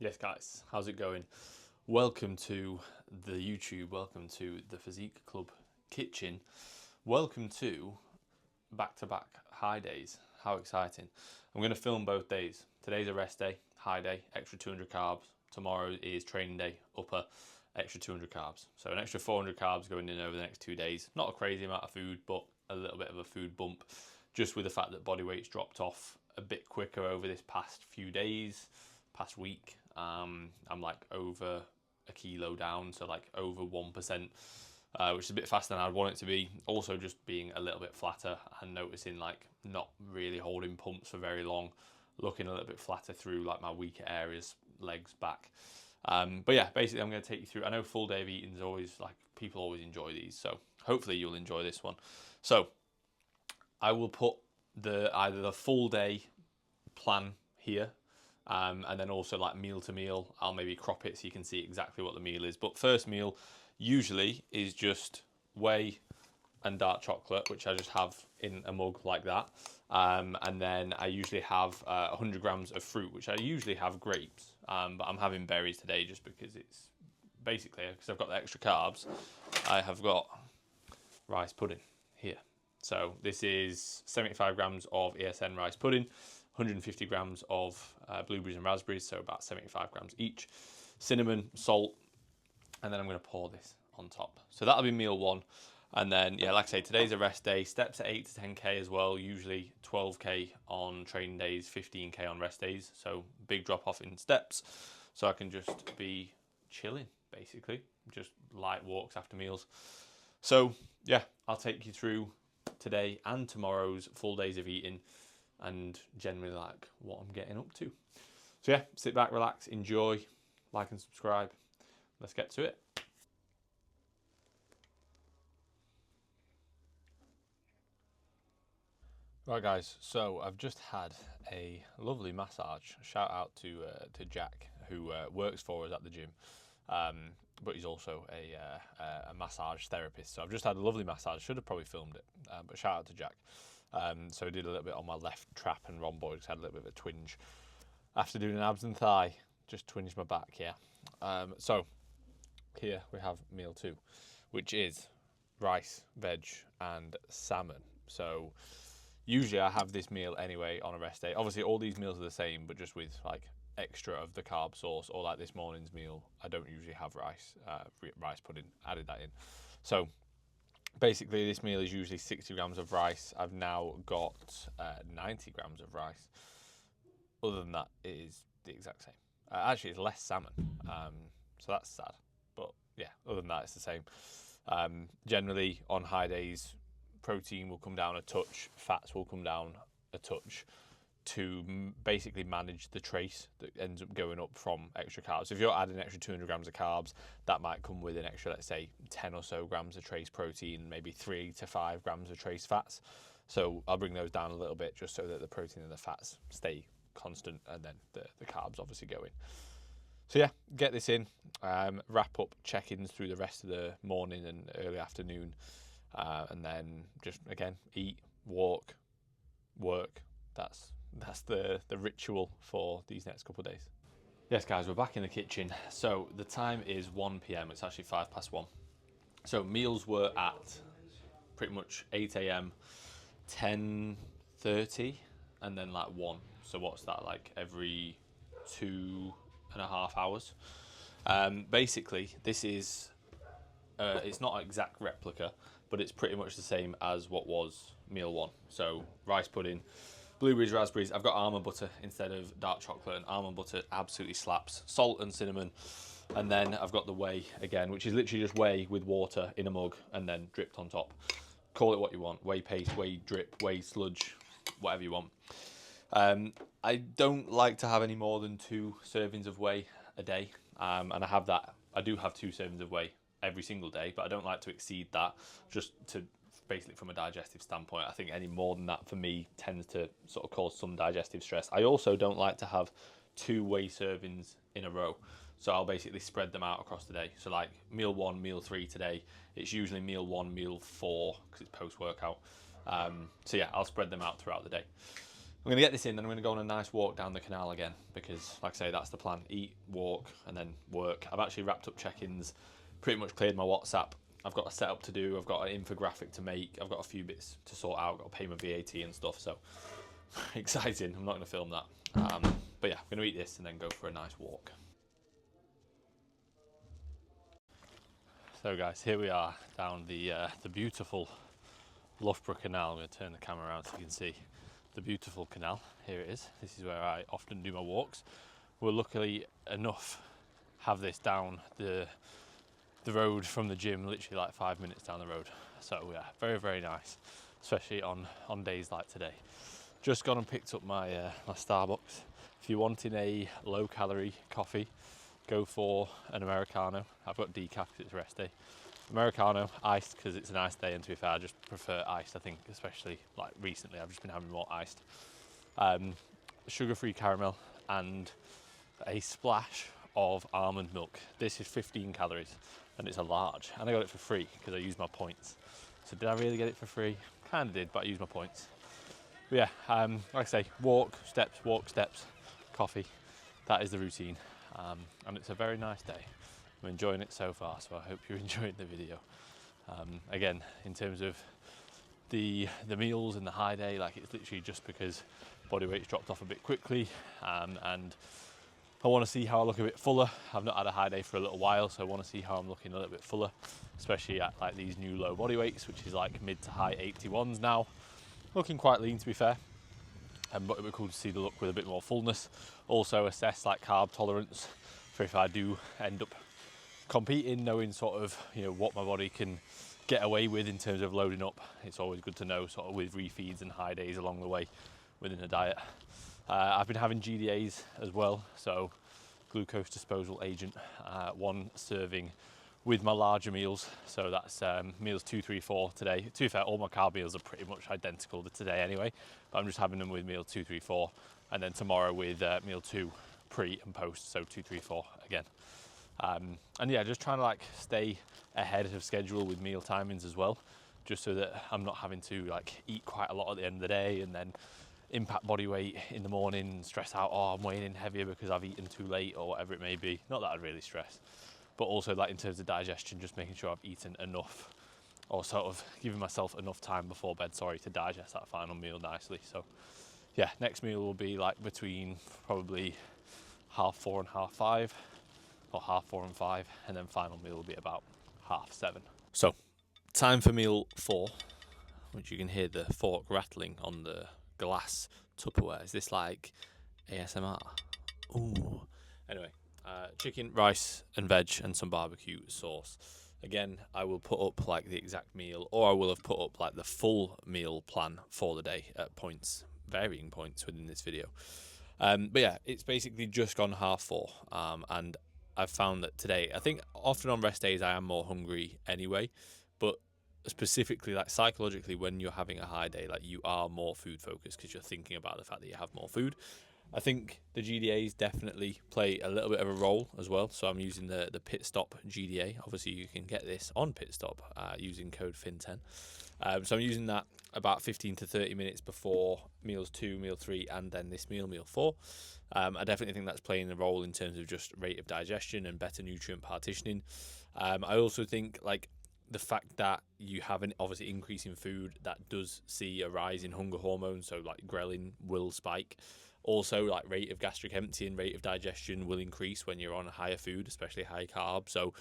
Yes guys, how's it going? Welcome to the YouTube, welcome to the Physique Club kitchen, welcome to back-to-back high days. How exciting. I'm going to film both days. Today's a rest day, high day, extra 200 carbs. Tomorrow is training day, upper, extra 200 carbs. So an extra 400 carbs going in over the next 2 days. Not a crazy amount of food, but a little bit of a food bump, just with the fact that body weight's dropped off a bit quicker over this past few days, past week. I'm like over a kilo down, so like over 1%, which is a bit faster than I'd want it to be. Also just being a little bit flatter and noticing like not really holding pumps for very long, looking a little bit flatter through like my weaker areas, legs, back. But yeah, basically I'm going to take you through. I know full day of eating is always like, people always enjoy these, so hopefully you'll enjoy this one. So I will put either the full day plan here, and then also like meal to meal, I'll maybe crop it so you can see exactly what the meal is. But first meal usually is just whey and dark chocolate, which I just have in a mug like that. And then I usually have 100 grams of fruit, which I usually have grapes, but I'm having berries today just because it's basically, because I've got the extra carbs, I have got rice pudding here. So this is 75 grams of ESN rice pudding, 150 grams of blueberries and raspberries, so about 75 grams each, cinnamon, salt, and then I'm going to pour this on top. So that'll be meal one. And then, yeah, like I say, today's a rest day. Steps at 8 to 10K as well, usually 12K on training days, 15K on rest days. So big drop off in steps. So I can just be chilling, basically, just light walks after meals. So yeah, I'll take you through today and tomorrow's full days of eating and generally like what I'm getting up to. So yeah, sit back, relax, enjoy, like and subscribe. Let's get to it. Right guys, so I've just had a lovely massage. Shout out to Jack, who works for us at the gym, but he's also a massage therapist. So I've just had a lovely massage. Should have probably filmed it, but shout out to Jack. So I did a little bit on my left trap and rhomboid, had a little bit of a twinge. After doing an abs and thigh, just twinged my back, yeah. So here we have meal two, which is rice, veg, and salmon. So usually I have this meal anyway on a rest day. Obviously all these meals are the same, but just with like extra of the carb source, or like this morning's meal, I don't usually have rice pudding, added that in. So basically this meal is usually 60 grams of rice. I've now got 90 grams of rice. Other than that, it is the exact same. Actually, it's less salmon, so that's sad. But yeah, other than that, it's the same. Generally, on high days, protein will come down a touch, fats will come down a touch to basically manage the trace that ends up going up from extra carbs. So if you're adding an extra 200 grams of carbs, that might come with an extra, let's say, 10 or so grams of trace protein, maybe 3 to 5 grams of trace fats. So I'll bring those down a little bit just so that the protein and the fats stay constant, and then the carbs obviously go in. So yeah, get this in, wrap up check-ins through the rest of the morning and early afternoon, and then just again eat, walk, work. That's the ritual for these next couple of days. Yes guys, we're back in the kitchen. So the time is 1 p.m. It's actually 1:05. So meals were at pretty much 8 a.m, 10:30, and then like 1. So what's that, like every 2.5 hours? Basically, this is it's not an exact replica, but it's pretty much the same as what was meal one. So rice pudding, blueberries, raspberries. I've got almond butter instead of dark chocolate, and almond butter absolutely slaps. Salt and cinnamon, and then I've got the whey again, which is literally just whey with water in a mug and then dripped on top. Call it what you want: whey paste, whey drip, whey sludge, whatever you want. I don't like to have any more than 2 servings of whey a day, and I do have 2 servings of whey every single day, but I don't like to exceed that, just to basically from a digestive standpoint. I think any more than that for me tends to sort of cause some digestive stress. I also don't like to have 2 whey servings in a row, so I'll basically spread them out across the day. So like meal 1, meal 3 today, it's usually meal 1, meal 4 because it's post-workout. So yeah, I'll spread them out throughout the day. I'm going to get this in, then I'm going to go on a nice walk down the canal again, because, like I say, that's the plan. Eat, walk, and then work. I've actually wrapped up check-ins, pretty much cleared my WhatsApp. I've got a setup to do, I've got an infographic to make, I've got a few bits to sort out, I've got to pay my VAT and stuff, so exciting. I'm not going to film that. But yeah, I'm going to eat this and then go for a nice walk. So guys, here we are down the beautiful Loughborough Canal. I'm going to turn the camera around so you can see the beautiful canal. Here it is. This is where I often do my walks. We'll luckily enough have this down the road from the gym, literally like 5 minutes down the road. So yeah, very, very nice, especially on days like today. Just gone and picked up my Starbucks. If you're wanting a low calorie coffee, go for an Americano. I've got decaf because it's rest day. Americano, iced because it's a nice day, and to be fair, I just prefer iced. I think especially like recently I've just been having more iced. Sugar-free caramel and a splash of almond milk. This is 15 calories and it's a large, and I got it for free because I used my points. So did I really get it for free? Kind of did, but I used my points. But yeah, like I say, walk, steps, coffee. That is the routine, and it's a very nice day. I'm enjoying it so far, so I hope you're enjoying the video. Again, in terms of the meals and the high day, like it's literally just because body weight's dropped off a bit quickly, and I want to see how I look a bit fuller. I've not had a high day for a little while, so I want to see how I'm looking a little bit fuller, especially at like these new low body weights, which is like mid to high 81s now. Looking quite lean, to be fair, but it would be cool to see the look with a bit more fullness. Also assess like carb tolerance for if I do end up competing, knowing sort of, you know, what my body can get away with in terms of loading up. It's always good to know sort of with refeeds and high days along the way within a diet. I've been having GDAs as well, so glucose disposal agent, 1 serving with my larger meals. So that's meals 2, 3, 4 today. To be fair, all my carb meals are pretty much identical to today anyway, but I'm just having them with meal 2, 3, 4, and then tomorrow with meal 2 pre and post, so 2, 3, 4 again. And yeah, just trying to like stay ahead of schedule with meal timings as well, just so that I'm not having to like eat quite a lot at the end of the day and then impact body weight in the morning and stress out, oh, I'm weighing in heavier because I've eaten too late or whatever it may be. Not that I'd really stress, but also like in terms of digestion, just making sure I've eaten enough, or sort of giving myself enough time before bed, to digest that final meal nicely. So yeah, next meal will be like between probably 4:30 and 5:30, or 4:30 and 5:00, and then final meal will be about 7:30. So time for meal 4, which you can hear the fork rattling on the glass Tupperware. Is this like ASMR? Ooh. Anyway, chicken, rice and veg and some barbecue sauce. Again, I will put up like the exact meal, or I will have put up like the full meal plan for the day at points, varying points within this video. But yeah, it's basically just gone 4:30, and I've found that today, I think often on rest days I am more hungry anyway, but specifically like psychologically when you're having a high day, like you are more food focused because you're thinking about the fact that you have more food. I think the GDAs definitely play a little bit of a role as well. So I'm using the Pit Stop GDA. Obviously you can get this on Pit Stop using code FIN10. So I'm using that about 15 to 30 minutes before meals 2, meal 3, and then this meal 4. I definitely think that's playing a role in terms of just rate of digestion and better nutrient partitioning. I also think like the fact that you have an obviously increase in food, that does see a rise in hunger hormones, so like ghrelin will spike. Also, like rate of gastric emptying, rate of digestion will increase when you're on higher food, especially high carb. So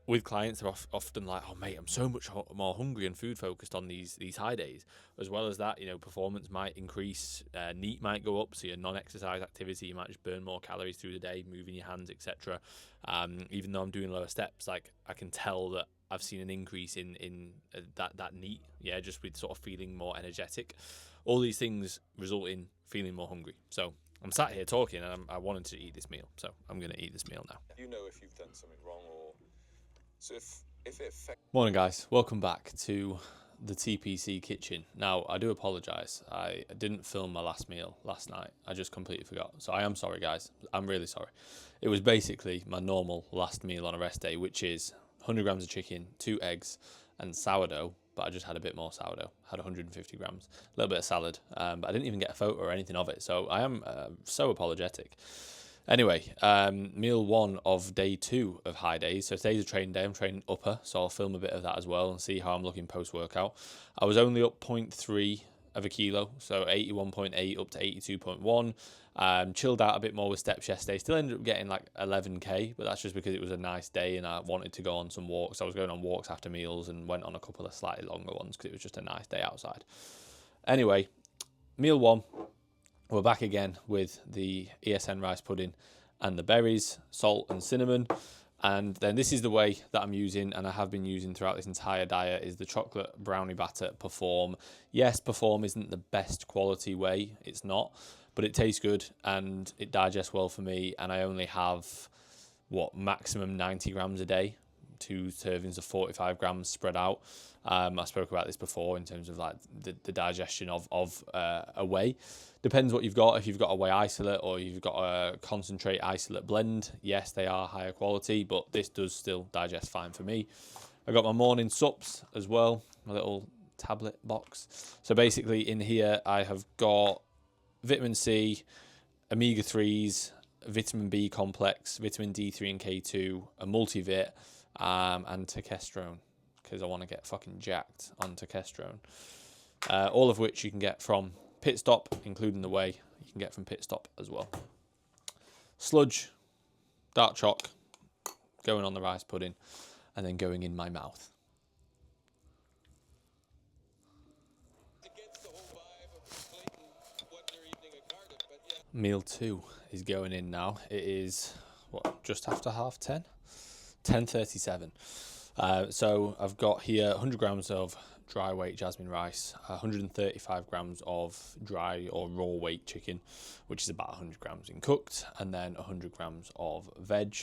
with clients, they're often like, oh mate, I'm so much more hungry and food focused on these high days. As well as that, you know, performance might increase, NEAT might go up, so your non-exercise activity, you might just burn more calories through the day, moving your hands, etc. Even though I'm doing lower steps, like I can tell that I've seen an increase in that NEAT, yeah, just with sort of feeling more energetic. All these things result in feeling more hungry. So I'm sat here talking and I wanted to eat this meal, so I'm going to eat this meal now. You know if you've done something wrong, or so if it affects. Morning guys, welcome back to the TPC kitchen. Now I do apologise, I didn't film my last meal last night, I just completely forgot, so I am sorry guys, I'm really sorry. It was basically my normal last meal on a rest day, which is 100 grams of chicken, 2 eggs and sourdough but I just had a bit more sourdough. Had 150 grams, a little bit of salad, but I didn't even get a photo or anything of it. So I am so apologetic. Anyway, meal 1 of day 2 of high days. So today's a training day. I'm training upper, so I'll film a bit of that as well and see how I'm looking post-workout. I was only up 0.3 of a kilo, so 81.8 up to 82.1. Chilled out a bit more with steps yesterday. Still ended up getting like 11k, but that's just because it was a nice day and I wanted to go on some walks. I was going on walks after meals and went on a couple of slightly longer ones because it was just a nice day outside. Anyway, meal 1. We're back again with the ESN rice pudding and the berries, salt and cinnamon. And then this is the way that I'm using, and I have been using throughout this entire diet, is the chocolate brownie batter Perform. Yes, Perform isn't the best quality whey, it's not, but it tastes good and it digests well for me. And I only have, maximum 90 grams a day, 2 servings of 45 grams spread out. I spoke about this before in terms of like the digestion of a whey. Depends what you've got. If you've got a whey isolate or you've got a concentrate isolate blend, yes, they are higher quality, but this does still digest fine for me. I got my morning sups as well, my little tablet box. So basically in here I have got vitamin C, omega-3s, vitamin B complex, vitamin D3 and K2, a multivit, and testosterone, because I want to get fucking jacked on testosterone. All of which you can get from Pit Stop, including the whey, you can get from Pit Stop as well. Sludge, dark choc, going on the rice pudding, and then going in my mouth. Meal 2 is going in now. It is, just after 10:30? 10:37. So I've got here 100 grams of dry weight jasmine rice, 135 grams of dry or raw weight chicken, which is about 100 grams in cooked, and then 100 grams of veg,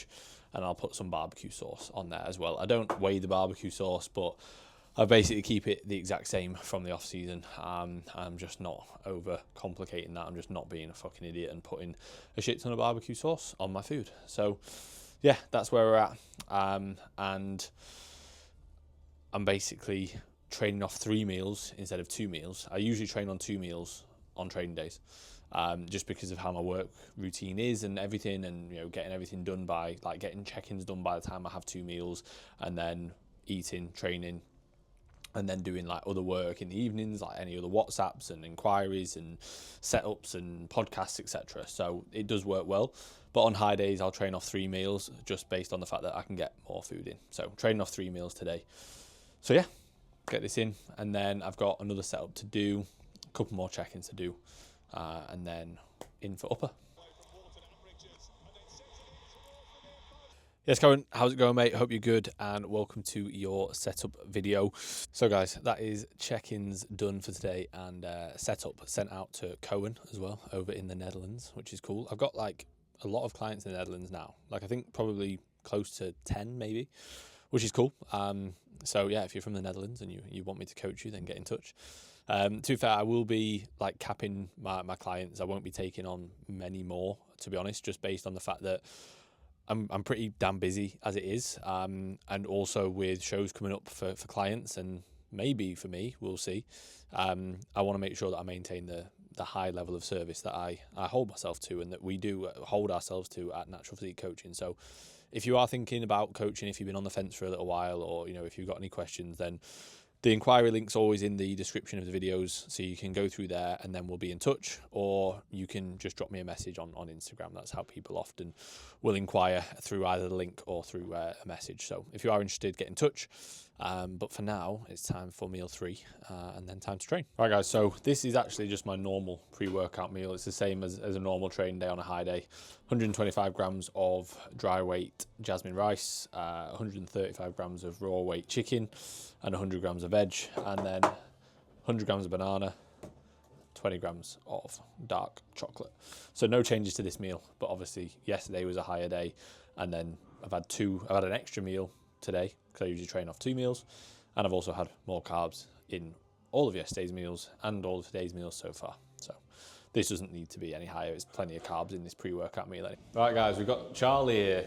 and I'll put some barbecue sauce on there as well. I don't weigh the barbecue sauce, but I basically keep it the exact same from the off season. I'm just not over complicating that. I'm just not being a fucking idiot and putting a shit ton of barbecue sauce on my food. So yeah, that's where we're at. And I'm basically training off 3 meals instead of 2 meals. I usually train on 2 meals on training days, just because of how my work routine is and everything, and getting everything done by getting check-ins done by the time I have 2 meals, and then eating, training, and then doing other work in the evenings, like any other WhatsApps and inquiries and setups and podcasts, etc. So it does work well. But on high days, I'll train off 3 meals just based on the fact that I can get more food in. So training off 3 meals today. So yeah, get this in. And then I've got another setup to do, a couple more check-ins to do, and then in for upper. Yes, Cohen, how's it going, mate? Hope you're good, and welcome to your setup video. So guys, that is check-ins done for today, and setup sent out to Cohen as well over in the Netherlands, which is cool. I've got a lot of clients in the Netherlands now, I think probably close to 10 maybe, which is cool. So yeah, if you're from the Netherlands and you want me to coach you, then get in touch. To be fair, I will be capping my clients. I won't be taking on many more, to be honest, just based on the fact that I'm pretty damn busy as it is, and also with shows coming up for clients and maybe for me, we'll see. I want to make sure that I maintain the high level of service that I hold myself to, and that we do hold ourselves to at Natural Physique Coaching. So if you are thinking about coaching, if you've been on the fence for a little while, or if you've got any questions, then the inquiry link's always in the description of the videos, so you can go through there and then we'll be in touch, or you can just drop me a message on Instagram. That's how people often will inquire, through either the link or through a message. So if you are interested, get in touch. But for now, it's time for meal 3, and then time to train. All right, guys, so this is actually just my normal pre-workout meal. It's the same as a normal training day on a high day. 125 grams of dry weight jasmine rice, 135 grams of raw weight chicken, and 100 grams of veg, and then 100 grams of banana, 20 grams of dark chocolate. So no changes to this meal, but obviously yesterday was a higher day, and then I've had an extra meal today, because I usually train off 2 meals, and I've also had more carbs in all of yesterday's meals and all of today's meals so far. So this doesn't need to be any higher. There's plenty of carbs in this pre-workout meal. Right, guys, we've got Charlie here.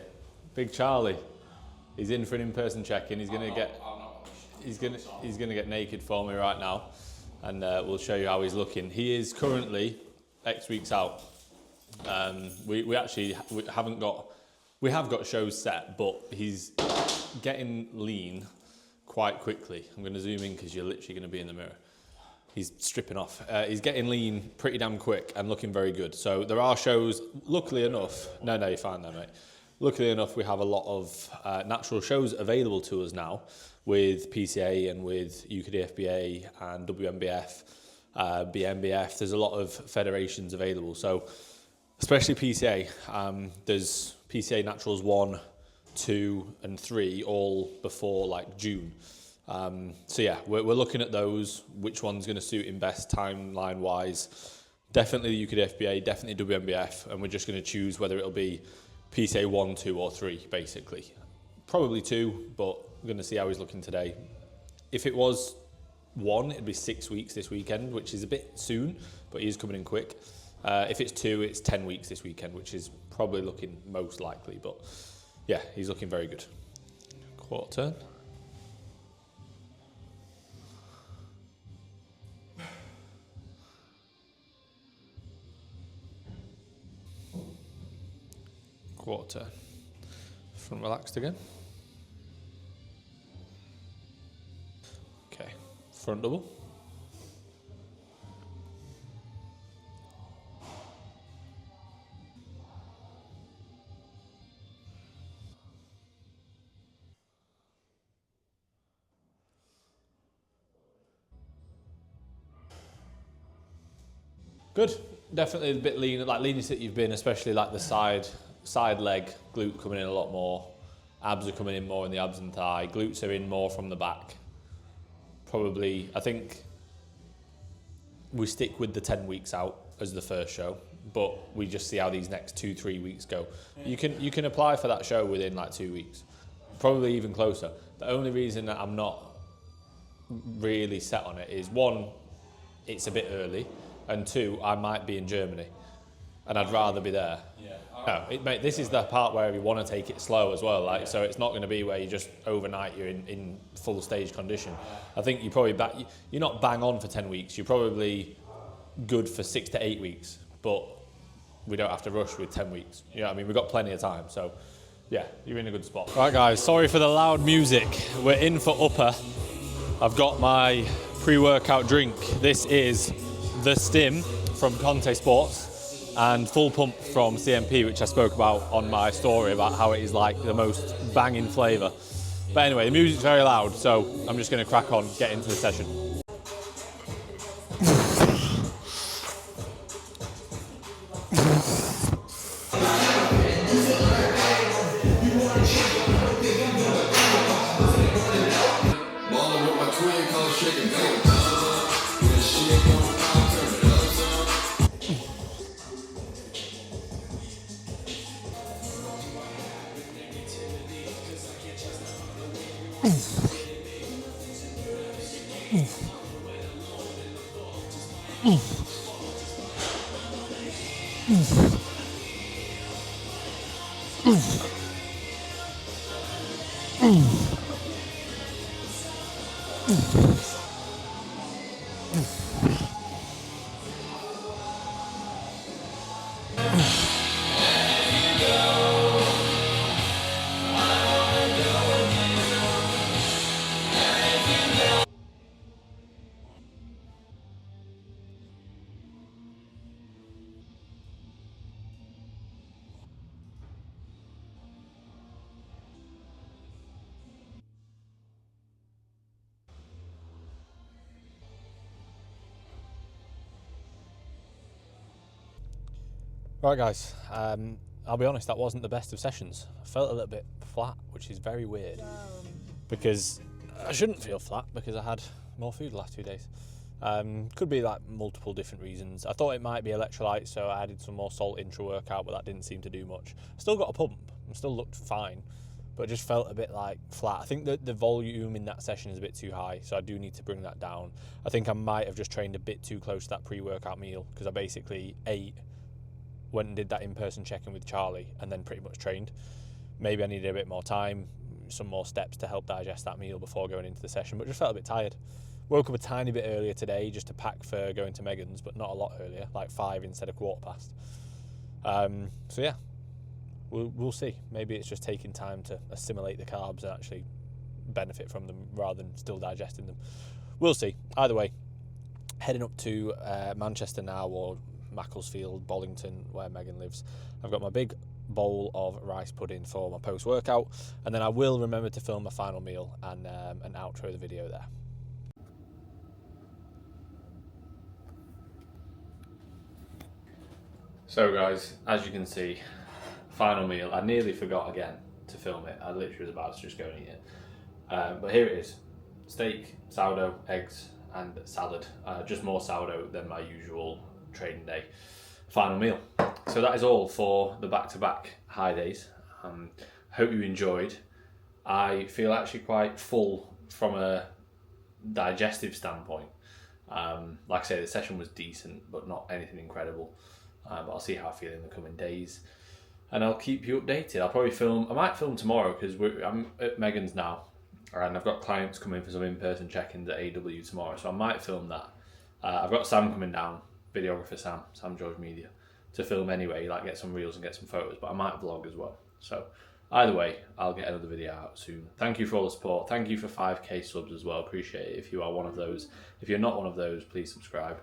Big Charlie. He's in for an in-person check-in. He's going to get... he's gonna get naked for me right now, and we'll show you how he's looking. He is currently X weeks out. We have got shows set, but he's getting lean quite quickly. I'm going to zoom in because you're literally going to be in the mirror. He's stripping off. He's getting lean pretty damn quick and looking very good. So there are shows, luckily enough. No, you're fine there, mate. Luckily enough, we have a lot of natural shows available to us now with PCA and with UKDFBA and WMBF, BMBF. There's a lot of federations available. So especially PCA, there's PCA Naturals 1, 2 and 3 all before like June. So yeah, we're looking at those, which one's going to suit him best timeline wise. Definitely the UKDFBA, definitely WMBF, and we're just going to choose whether it'll be PCA 1, 2 or 3 basically. Probably 2, but we're going to see how he's looking today. If it was 1, it'd be 6 weeks this weekend, which is a bit soon, but he is coming in quick. If it's 2, it's 10 weeks this weekend, which is probably looking most likely, but yeah, he's looking very good. Quarter turn. Quarter turn. Front relaxed again. Okay, front double. Good. Definitely a bit lean, like leanest that you've been, especially like the side leg, glute coming in a lot more. Abs are coming in more in the abs and thigh. Glutes are in more from the back. Probably, I think we stick with the 10 weeks out as the first show, but we just see how these next 2-3 weeks go. You can apply for that show within like 2 weeks, probably even closer. The only reason that I'm not really set on it is 1, it's a bit early, and 2, I might be in Germany, and I'd rather be there. No, mate, this is the part where we want to take it slow as well. Like, so it's not going to be where you just overnight you're in full stage condition. I think you probably you're not bang on for 10 weeks. You're probably good for 6 to 8 weeks, but we don't have to rush with 10 weeks. You know what I mean? We've got plenty of time. So yeah, you're in a good spot. Right, guys, sorry for the loud music. We're in for upper. I've got my pre-workout drink. This is the Stim from Conte Sports and Full Pump from CMP, which I spoke about on my story about how it is like the most banging flavour. But anyway, the music's very loud, so I'm just going to crack on, get into the session. Right, guys, I'll be honest, that wasn't the best of sessions. I felt a little bit flat, which is very weird, because I shouldn't feel flat because I had more food the last 2 days. Could be like multiple different reasons. I thought it might be electrolytes, so I added some more salt intra-workout, but that didn't seem to do much. Still got a pump, and still looked fine, but it just felt a bit like flat. I think that the volume in that session is a bit too high, so I do need to bring that down. I think I might have just trained a bit too close to that pre-workout meal, because I basically ate, went and did that in-person check-in with Charlie, and then pretty much trained. Maybe I needed a bit more time. some more steps to help digest that meal before going into the session, but just felt a bit tired. Woke up a tiny bit earlier today just to pack for going to Megan's, but not a lot earlier, like 5 instead of 1:15. So yeah, we'll see. Maybe it's just taking time to assimilate the carbs and actually benefit from them rather than still digesting them. We'll see. Either way, heading up to Manchester now, or Macclesfield, Bollington, where Megan lives. I've got my big bowl of rice pudding for my post-workout, and then I will remember to film my final meal and outro the video there. So guys, as you can see, final meal. I nearly forgot again to film it. I literally was about to just go and eat it. But here it is. Steak, sourdough, eggs and salad. Just more sourdough than my usual training day final meal. So that is all for the back-to-back high days. Hope you enjoyed. I feel actually quite full from a digestive standpoint. Like I say, the session was decent, but not anything incredible. But I'll see how I feel in the coming days, and I'll keep you updated. I'll probably film. I might film tomorrow because I'm at Megan's now, and I've got clients coming for some in-person check-ins at AW tomorrow, so I might film that. I've got Sam coming down, videographer Sam George Media, to film anyway, like get some reels and get some photos, but I might vlog as well. So either way, I'll get another video out soon. Thank you for all the support. Thank you for 5k subs as well. Appreciate it if you are one of those. If you're not one of those, please subscribe.